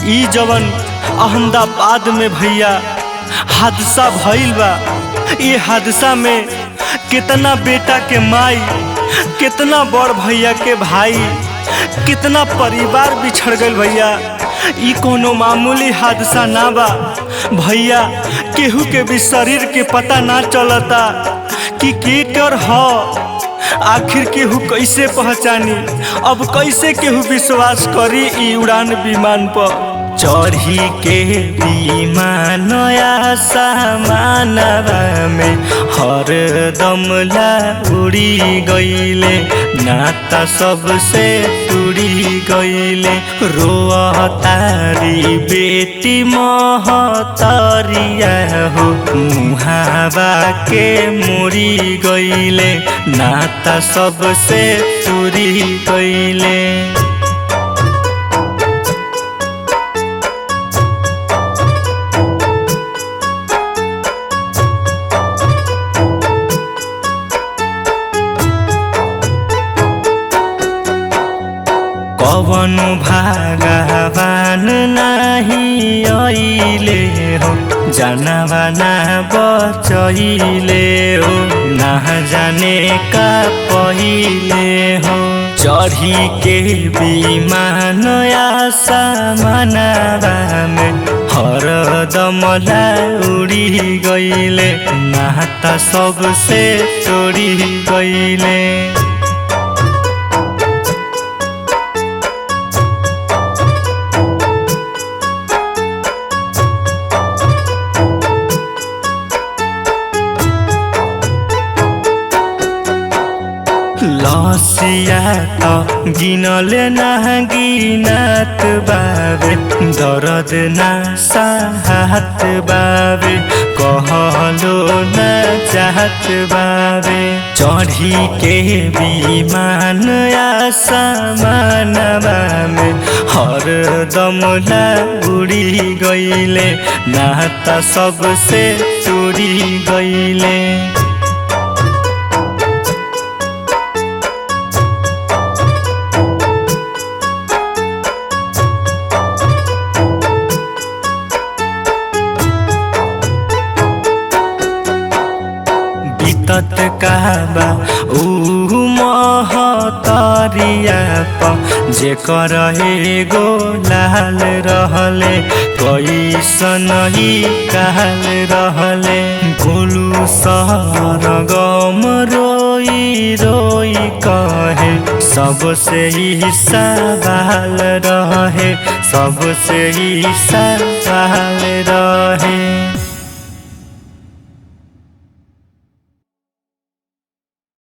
ई जवन अहमदाबाद में भैया हादसा भइल बा, ये हादसा में कितना बेटा के माई, कितना बड़ भैया के भाई, कितना परिवार बिछड़ गइल भैया। ई कोनो मामूली हादसा ना बा भैया। केहू के भी शरीर के पता ना चलता कि केकर ह। आखिर केहू कैसे पहचानी, अब कैसे केहू विश्वास करी ई उड़ान विमान पर। चढ़ी के विमान आसमानवा में हरदम ला उड़ी गईले, नाता सबसे टूटी गईले। रोतारी बेटी महतरिया हो, मुहावा के मुड़ी गईले, नाता सबसे टूटी गईले। कवन भगवान नहीं आइले हो, जानवा ना बचैले हो, ना जाने का पहिले हो। चढ़ी के विमान आसमानवा में हरदम ला उड़ी गईले, नाता सबसे तोड़ी गईले। लसिया तो गिनल ना गिनत बाबे, दर्द ना साहत बाबे, कहलो ना चाहत बाबे। चढ़ी के विमान आसमानवा में हरदम ला उड़ी गईले, नाता सबसे टूटी गईले। बीतत कहबा ऊ महतरिया प, जेकर एगो लाल रहले, कैसन ही काल रहले। गोलू सरगम रोई रोई कहे, सबसे ही सवाल रहे, सबसे ही सवाल रहे।